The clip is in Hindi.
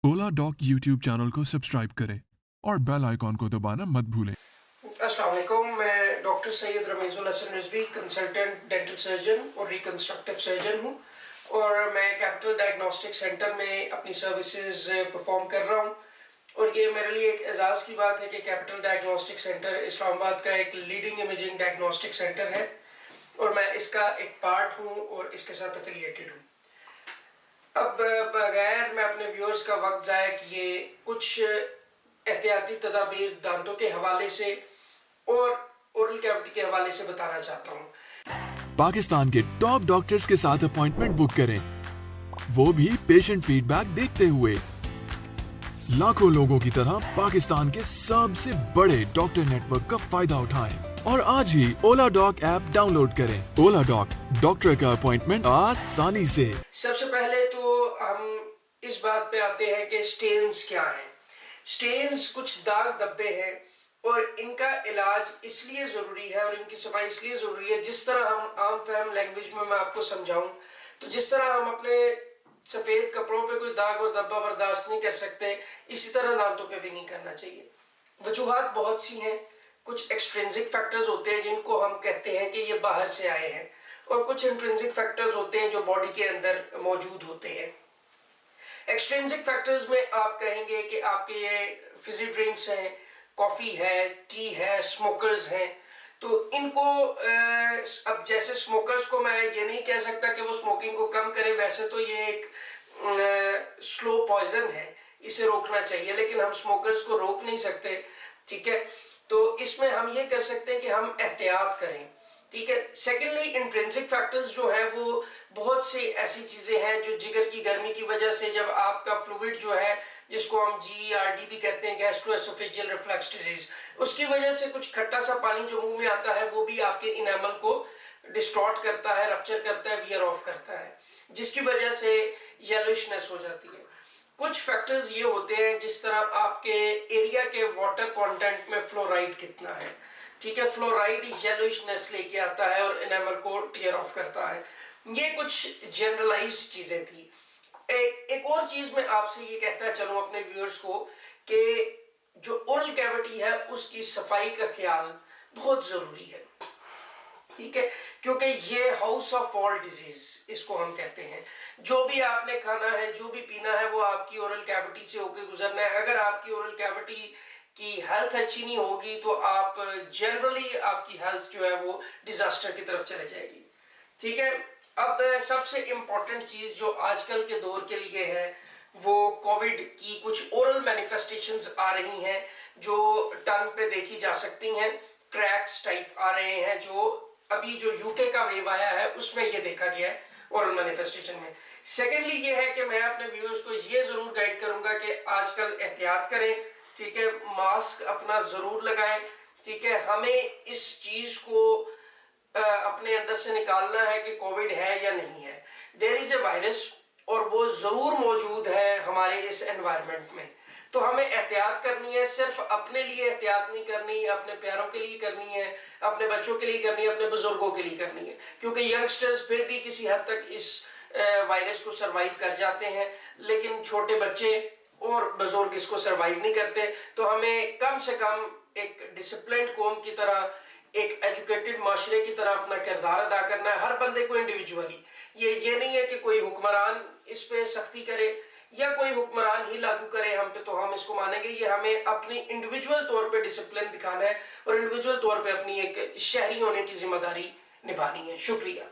ओला डॉक यूट्यूब चैनल को सब्सक्राइब करें और बेल आइकॉन को दबाना मत भूलें। अस्सलाम वालेकुम, मैं doctor Syed Ramizul Hasan Rizvi, consultant dental surgeon और रिकंस्ट्रक्टिव सर्जन हूँ और मैं कैपिटल डायग्नोस्टिक सेंटर में अपनी सर्विसेज परफॉर्म कर रहा हूँ। और ये मेरे लिए एक एजाज़ की बात है कि कैपिटल डायग्नोस्टिक सेंटर इस्लामाबाद का एक लीडिंग इमेजिंग डायग्नोस्टिक सेंटर है और मैं इसका एक पार्ट हूँ और इसके साथ एफिलिएटेड हूँ। अब बगैर मैं अपने व्यूअर्स का वक्त ज़ाया किए कुछ एहतियाती तदाबीर दांतों के हवाले से और ओरल कैविटी के हवाले से बताना चाहता हूँ। पाकिस्तान के टॉप डॉक्टर्स के साथ अपॉइंटमेंट बुक करें, वो भी पेशेंट फीडबैक देखते हुए। लाखों लोगों की तरह पाकिस्तान के सबसे बड़े डॉक्टर नेटवर्क का फायदा उठाएं और आज ही ओला डॉक ऐप डाउनलोड करें। ओला डॉक, डॉक्टर का अपॉइंटमेंट आसानी से। सबसे पहले तो हम इस बात पे आते हैं कि स्टेन्स क्या हैं। स्टेन्स कुछ दाग धब्बे हैं और इनका इलाज इसलिए ज़रूरी है और इनकी सफाई इसलिए ज़रूरी है, जिस तरह हम आम फहम लैंग्वेज में मैं आपको समझाऊं तो जिस तरह हम अपने सफ़ेद कपड़ों पे कोई दाग और धब्बा बर्दाश्त नहीं कर सकते, इसी तरह दांतों पे भी नहीं करना चाहिए। वजूहात बहुत सी हैं। कुछ एक्सट्रिंसिक फैक्टर्स होते हैं जिनको हम कहते हैं कि ये बाहर से आए हैं और कुछ इंट्रिंसिक फैक्टर्स होते हैं जो बॉडी के अंदर मौजूद होते हैं। एक्सट्रिंसिक फैक्टर्स में आप कहेंगे कि आपके ये फिजी ड्रिंक्स हैं, कॉफ़ी है, टी है, स्मोकर्स हैं, तो इनको अब जैसे स्मोकर्स को मैं ये नहीं कह सकता कि वो स्मोकिंग को कम करें, वैसे तो ये एक स्लो पॉइजन है, इसे रोकना चाहिए, लेकिन हम स्मोकर्स को रोक नहीं सकते। ठीक है, तो इसमें हम ये कर सकते हैं कि हम एहतियात करें। ठीक है। सेकेंडली, इंट्रिंसिक फैक्टर्स जो है वो बहुत सी ऐसी चीज़ें हैं जो जिगर की गर्मी की वजह से, जब आपका फ्लूइड जो है जिसको हम GERD भी कहते हैं, गैस्ट्रोएसोफेजियल रिफ्लक्स डिजीज, उसकी वजह से कुछ खट्टा सा पानी जो मुंह में आता है वो भी आपके इनेमल को डिस्टॉर्ट करता है, रप्चर करता है, वियर ऑफ करता है, जिसकी वजह से येलोइशनेस हो जाती है। कुछ फैक्टर्स ये होते हैं जिस तरह आपके एरिया के वाटर कंटेंट में फ्लोराइड कितना है। ठीक है, फ्लोराइड येलोइशनेस लेके आता है और इनेमल को टियर ऑफ करता है। ये कुछ जनरलाइज्ड चीजें थी। एक और चीज मैं आपसे ये कहता चलूं अपने व्यूअर्स को कि जो ओरल कैविटी है उसकी सफाई का ख्याल बहुत जरूरी है। ठीक है, क्योंकि ये हाउस ऑफ ऑल डिजीज इसको हम कहते हैं। जो भी आपने खाना है, जो भी पीना है, वो आपकी ओरल कैविटी से होकर गुजरना है। अगर आपकी ओरल कैविटी की हेल्थ अच्छी नहीं होगी तो आप जनरली आपकी हेल्थ जो है वो डिजास्टर की तरफ चले जाएगी। ठीक है, अब सबसे इम्पोर्टेंट चीज जो आजकल के दौर के लिए है वो कोविड की कुछ ओरल मैनिफेस्टेशंस आ रही हैं जो टंग पे देखी जा सकती हैं। क्रैक्स टाइप आ रहे हैं जो अभी जो यूके का वेव आया है उसमें ये देखा गया है ओरल मैनिफेस्टेशन में। सेकेंडली ये है कि मैं अपने व्यूअर्स को ये जरूर गाइड करूंगा कि आजकल एहतियात करें। ठीक है, मास्क अपना जरूर लगाएं। ठीक है, हमें इस चीज को अपने अंदर से निकालना है कि कोविड है या नहीं है। देयर इज ए वायरस और वो जरूर मौजूद है हमारे इस एनवायरनमेंट में, तो हमें एहतियात करनी है। सिर्फ अपने लिए एहतियात नहीं करनी, अपने प्यारों के लिए करनी है, अपने बच्चों के लिए करनी है, अपने बुजुर्गों के लिए करनी है, क्योंकि यंगस्टर्स फिर भी किसी हद तक इस वायरस को सरवाइव कर जाते हैं, लेकिन छोटे बच्चे और बुजुर्ग इसको सरवाइव नहीं करते। तो हमें कम से कम एक डिसिप्लिन्ड कौम की तरह, एक एजुकेटेड माशरे की तरह अपना किरदार अदा करना है, हर बंदे को इंडिविजुअली। ये नहीं है कि कोई हुक्मरान इस पे सख्ती करे या कोई हुक्मरान ही लागू करे हम पे तो हम इसको मानेंगे। ये हमें अपनी इंडिविजुअल तौर पे डिसिप्लिन दिखाना है और इंडिविजुअल तौर पे अपनी एक शहरी होने की जिम्मेदारी निभानी है। शुक्रिया।